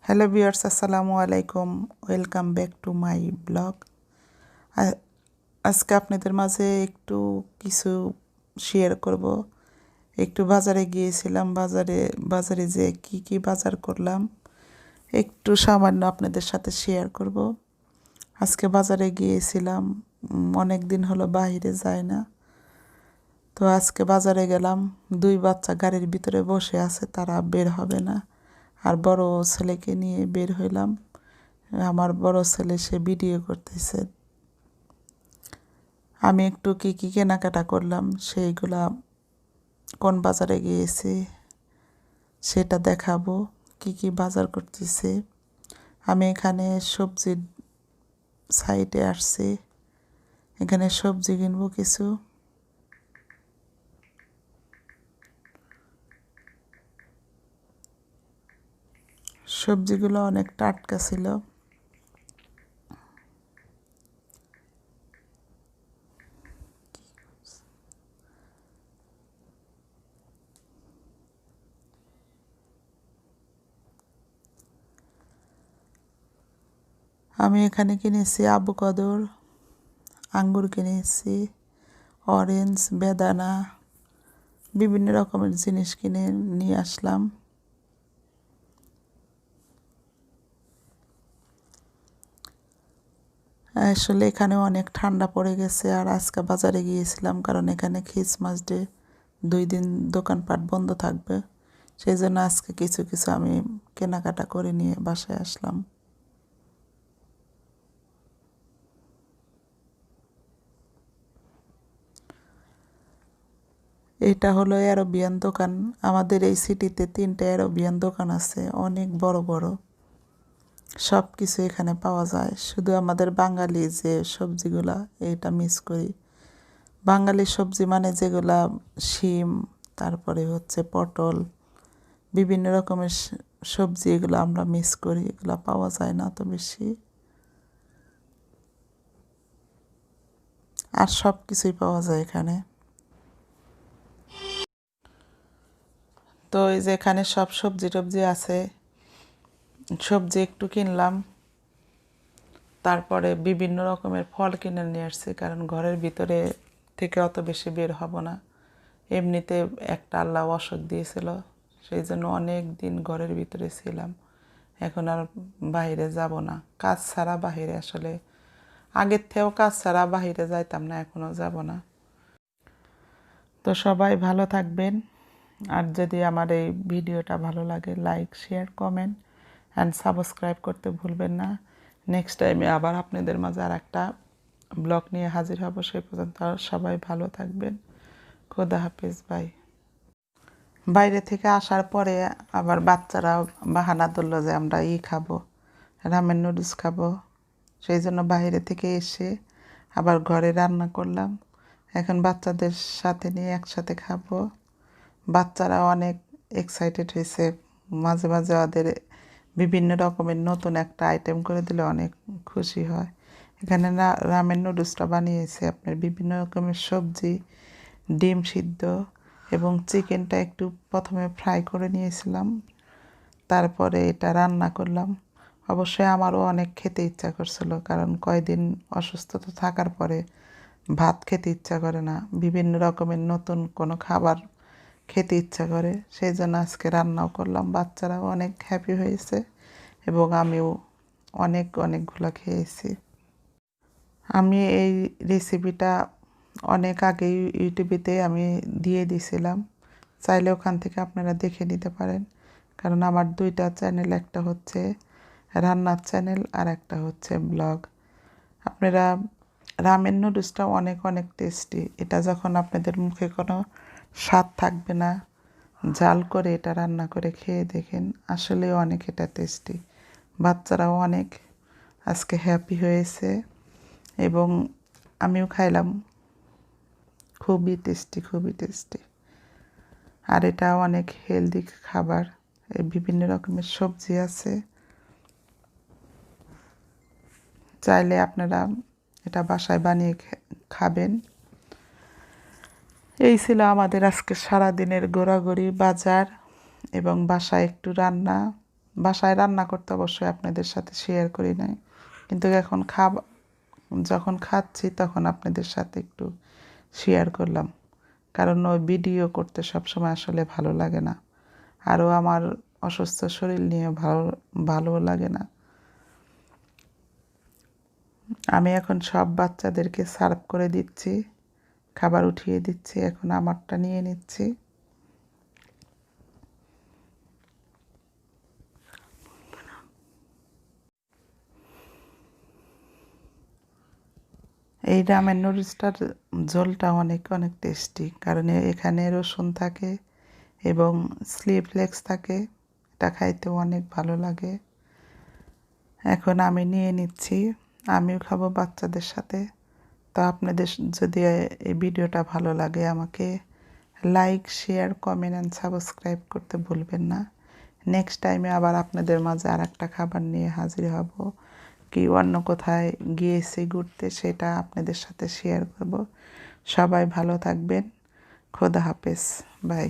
Hello viewers, আসসালামু আলাইকুম। Welcome back to my blog. আজকে আপনাদের মাঝে একটু কিছু শেয়ার করব। একটু বাজারে গিয়েছিলাম, বাজারে যে কি বাজার করলাম একটু সামান্য আপনাদের সাথে শেয়ার করব। আজকে বাজারে গিয়েছিলাম, অনেক দিন হলো বাইরে যায় না। তো আজকে বাজারে গেলাম, দুই বাচ্চা গাড়ির ভিতরে বসে আছে, তারা বের হবে না। আর বড় ছেলেকে নিয়ে বের হইলাম। আমার বড় ছেলে সে ভিডিও করতেছে। আমি একটু কি কেনাকাটা করলাম সেইগুলা, কোন বাজারে গিয়েছি সেটা দেখাবো। কি বাজার করতেছে। আমি এখানে সবজির সাইডে আসছি, এখানে সবজি কিনবো কিছু। সবজিগুলো অনেক টাটকা ছিল। আমি এখানে কিনেছি আভোকাডোর, আঙ্গুর কিনেছি, অরেঞ্জ, বেদানা, বিভিন্ন রকমের জিনিস কিনে নিয়ে আসলাম। আসলে এখানে অনেক ঠান্ডা পড়ে গেছে। আর আজকে বাজারে গিয়েছিলাম কারণ এখানে খ্রিসমাস ডে, 2 দিন দোকানপাট বন্ধ থাকবে। সেই জন্য আজকে কিছু আমি কেনাকাটা করে নিয়ে বাসায় আসলাম। এটা হলো অ্যারোবিয়ান দোকান। আমাদের এই সিটিতে 3টা অ্যারোবিয়ান দোকান আছে, অনেক বড় বড়। সব কিছু এখানে পাওয়া যায়। শুধু আমাদের বাঙালি যে সবজিগুলা, এটা মিস করি। বাঙালি সবজি মানে যেগুলা শিম, তারপরে হচ্ছে পটল, বিভিন্ন রকমের সবজি, এগুলো আমরা মিস করি। এগুলো পাওয়া যায় না তো বেশি। আর সব কিছুই পাওয়া যায় এখানে। তো এই যে এখানে সব সবজি টবজি আছে, সবজি একটু কিনলাম। তারপরে বিভিন্ন রকমের ফল কিনে নিয়ে আসছি, কারণ ঘরের ভিতরে থেকে অত বেশি বের হব না। এমনিতে একটা আল্লাহ অসুখ দিয়েছিল, সেই জন্য অনেক দিন ঘরের ভিতরে ছিলাম। এখন আর বাইরে যাব না, কাজ ছাড়া বাইরে আসলে আগের থেকেও কাজ ছাড়া বাইরে যাইতাম না, এখনও যাব না। তো সবাই ভালো থাকবেন। আর যদি আমার এই ভিডিওটা ভালো লাগে, like, share, comment and subscribe করতে ভুলবেন না। নেক্সট টাইমে আবার আপনাদের মাঝে আর একটা ব্লগ নিয়ে হাজির হব। সেই পর্যন্ত সবাই ভালো থাকবেন। খোদা হাফেজ, বাই। বাইরে থেকে আসার পরে আবার বাচ্চারা বাহানা ধরলো যে আমরা খাবো, রামেন নুডলস খাবো। সেই জন্য বাইরে থেকে এসে আবার ঘরে রান্না করলাম। এখন বাচ্চাদের সাথে নিয়ে একসাথে খাবো। বাচ্চারা অনেক এক্সাইটেড হয়েছে। মাঝে মাঝে ওদের বিভিন্ন রকমের নতুন একটা আইটেম করে দিলে অনেক খুশি হয়। এখানে রামেন নুডলসটা বানিয়েছে আপনার বিভিন্ন রকমের সবজি, ডিম সিদ্ধ এবং চিকেনটা একটু প্রথমে ফ্রাই করে নিয়েছিলাম, তারপরে এটা রান্না করলাম। অবশ্যই আমারও অনেক খেতে ইচ্ছা করছিল, কারণ কয়দিন অসুস্থতা থাকার পরে ভাত খেতে ইচ্ছা করে না, বিভিন্ন রকমের নতুন কোনো খাবার খেতে ইচ্ছা করে। সেই জন্য আজকে রান্নাও করলাম। বাচ্চারাও অনেক হ্যাপি হয়েছে এবং আমিও অনেকগুলো খেয়েছি। আমি এই রেসিপিটা অনেক আগেই ইউটিউবেতে আমি দিয়ে দিয়েছিলাম, চাইলে ওখান থেকে আপনারা দেখে নিতে পারেন। কারণ আমার 2টা চ্যানেল, একটা হচ্ছে রান্নার চ্যানেল আর একটা হচ্ছে ব্লগ। আপনারা রামেন নুডলসটা অনেক টেস্টি। এটা যখন আপনাদের মুখে কোনো স্বাদ থাকবে না, জাল করে এটা রান্না করে খেয়ে দেখেন, আসলে অনেক এটা টেস্টি। বাচ্চারাও অনেক আজকে হ্যাপি হয়েছে এবং আমিও খাইলাম। খুবই টেস্টি। আর এটা অনেক হেলদি খাবার। বিভিন্ন রকমের সবজি আছে, চাইলে আপনারা এটা বাসায় বানিয়ে খাবেন। এই ছিল আমাদের আজকে সারাদিনের ঘোরাঘুরি, বাজার এবং বাসায় একটু রান্না। বাসায় রান্না করতে অবশ্যই আপনাদের সাথে শেয়ার করি নাই, কিন্তু এখন যখন খাচ্ছি তখন আপনাদের সাথে একটু শেয়ার করলাম, কারণ ওই ভিডিও করতে সবসময় আসলে ভালো লাগে না, আরও আমার অসুস্থ শরীর নিয়ে ভালো লাগে না। আমি এখন সব বাচ্চাদেরকে সার্ভ করে দিচ্ছি, খাবার উঠিয়ে দিচ্ছি, এখন আমারটা নিয়ে নিচ্ছি। এই রামেন নুডলসটার ঝোলটা অনেক অনেক টেস্টি, কারণ এখানে রসুন থাকে এবং চিলি ফ্লেক্স থাকে, এটা খাইতেও অনেক ভালো লাগে। এখন আমি নিয়ে নিচ্ছি, আমিও খাবো বাচ্চাদের সাথে। তো আপনাদের যদি এই ভিডিওটা ভালো লাগে আমাকে like, share, comment and subscribe করতে ভুলবেন না। নেক্সট টাইমে আবার আপনাদের মাঝে আর একটা খাবার নিয়ে হাজির হব, কি অন্য কোথায় গিয়েছি ঘুরতে সেটা আপনাদের সাথে শেয়ার করব। সবাই ভালো থাকবেন। খোদা হাফেজ, বাই।